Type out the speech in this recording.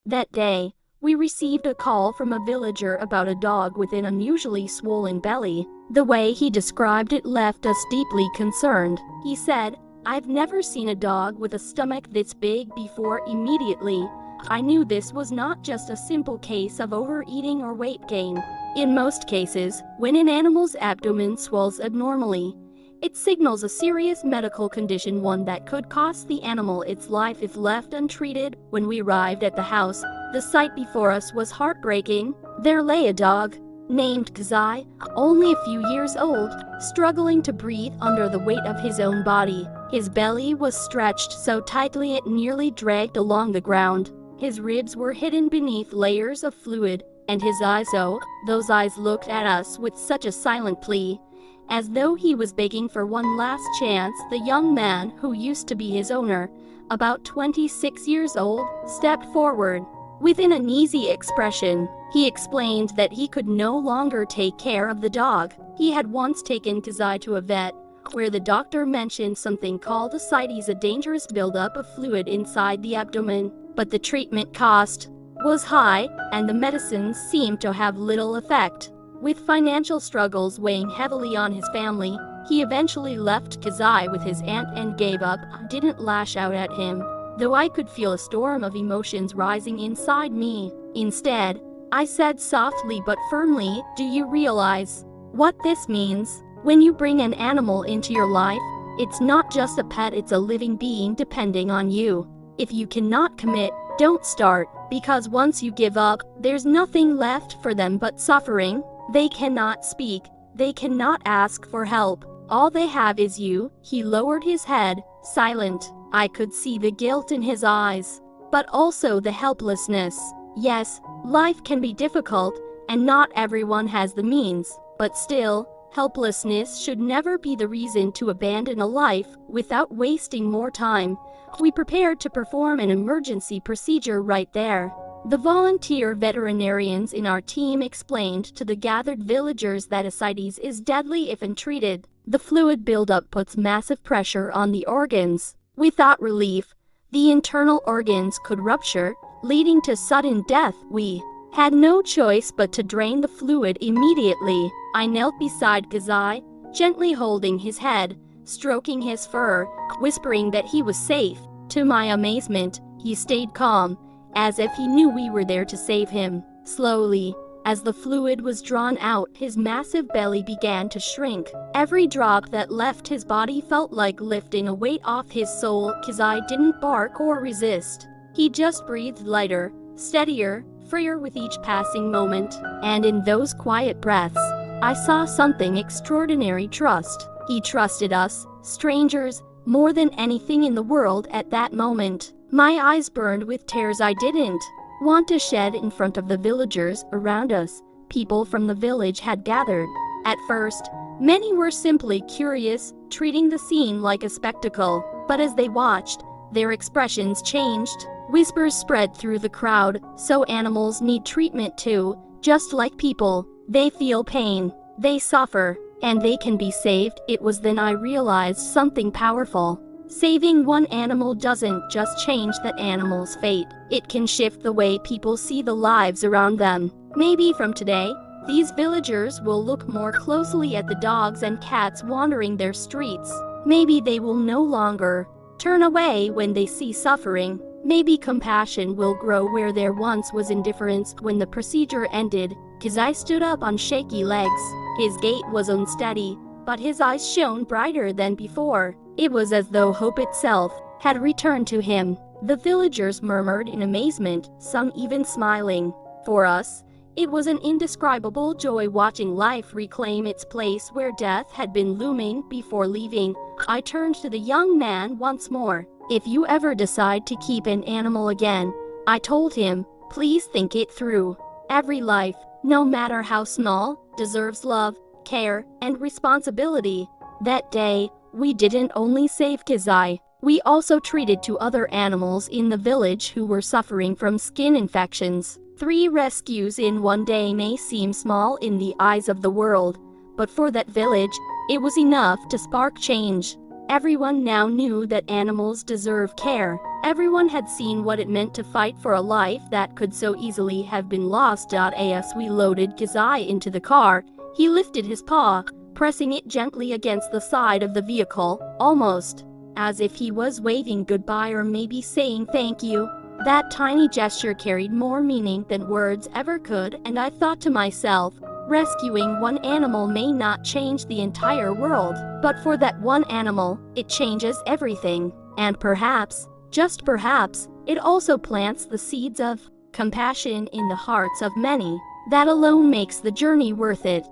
That day, we received a call from a villager about a dog with an unusually swollen belly. The way he described it left us deeply concerned. He said, "I've never seen a dog with a stomach this big before." Immediately, I knew this was not just a simple case of overeating or weight gain. In most cases, when an animal's abdomen swells abnormally, it signals a serious medical condition, one that could cost the animal its life if left untreated. When we arrived at the house, the sight before us was heartbreaking. There lay a dog, named Qizai, only a few years old, struggling to breathe under the weight of his own body. His belly was stretched so tightly it nearly dragged along the ground. His ribs were hidden beneath layers of fluid, and his eyes, oh, those eyes looked at us with such a silent plea, as though he was begging for one last chance. The young man, who used to be his owner, about 26 years old, stepped forward. With an uneasy expression, he explained that he could no longer take care of the dog. He had once taken Qizai to a vet, where the doctor mentioned something called ascites, a dangerous buildup of fluid inside the abdomen. But the treatment cost was high, and the medicines seemed to have little effect. With financial struggles weighing heavily on his family, he eventually left Qizai with his aunt and gave up. I didn't lash out at him, though I could feel a storm of emotions rising inside me. Instead, I said softly but firmly, "Do you realize what this means? When you bring an animal into your life, it's not just a pet, it's a living being depending on you. If you cannot commit, don't start, because once you give up, there's nothing left for them but suffering. They cannot speak, they cannot ask for help. All they have is you." He lowered his head, silent. I could see the guilt in his eyes, but also the helplessness. Yes, life can be difficult, and not everyone has the means, but still, helplessness should never be the reason to abandon a life. Without wasting more time, we prepared to perform an emergency procedure right there. The volunteer veterinarians in our team explained to the gathered villagers that ascites is deadly if untreated. The fluid buildup puts massive pressure on the organs. Without relief, the internal organs could rupture, leading to sudden death. We had no choice but to drain the fluid immediately. I knelt beside Qizai, gently holding his head, stroking his fur, whispering that he was safe. To my amazement, he stayed calm, as if he knew we were there to save him. Slowly, as the fluid was drawn out, his massive belly began to shrink. Every drop that left his body felt like lifting a weight off his soul. Qizai didn't bark or resist. He just breathed lighter, steadier, freer with each passing moment. And in those quiet breaths, I saw something extraordinary: trust. He trusted us, strangers, more than anything in the world at that moment. My eyes burned with tears I didn't want to shed in front of the villagers around us. People from the village had gathered. At first, many were simply curious, treating the scene like a spectacle. But as they watched, their expressions changed. Whispers spread through the crowd, "So animals need treatment too, just like people. They feel pain, they suffer, and they can be saved." It was then I realized something powerful. Saving one animal doesn't just change that animal's fate, it can shift the way people see the lives around them. Maybe from today, these villagers will look more closely at the dogs and cats wandering their streets. Maybe they will no longer turn away when they see suffering. Maybe compassion will grow where there once was indifference. When the procedure ended, Qizai stood up on shaky legs. His gait was unsteady, but his eyes shone brighter than before. It was as though hope itself had returned to him. The villagers murmured in amazement, some even smiling. For us, it was an indescribable joy watching life reclaim its place where death had been looming. Before leaving, I turned to the young man once more. "If you ever decide to keep an animal again," I told him, "please think it through. Every life, no matter how small, deserves love, care, and responsibility." That day, we didn't only save Qizai, we also treated 2 other animals in the village who were suffering from skin infections. 3 rescues in one day may seem small in the eyes of the world, but for that village, it was enough to spark change. Everyone now knew that animals deserve care. Everyone had seen what it meant to fight for a life that could so easily have been lost. As we loaded Qizai into the car, he lifted his paw, pressing it gently against the side of the vehicle, almost as if he was waving goodbye or maybe saying thank you. That tiny gesture carried more meaning than words ever could, and I thought to myself, rescuing one animal may not change the entire world, but for that one animal, it changes everything. And perhaps, just perhaps, it also plants the seeds of compassion in the hearts of many. That alone makes the journey worth it.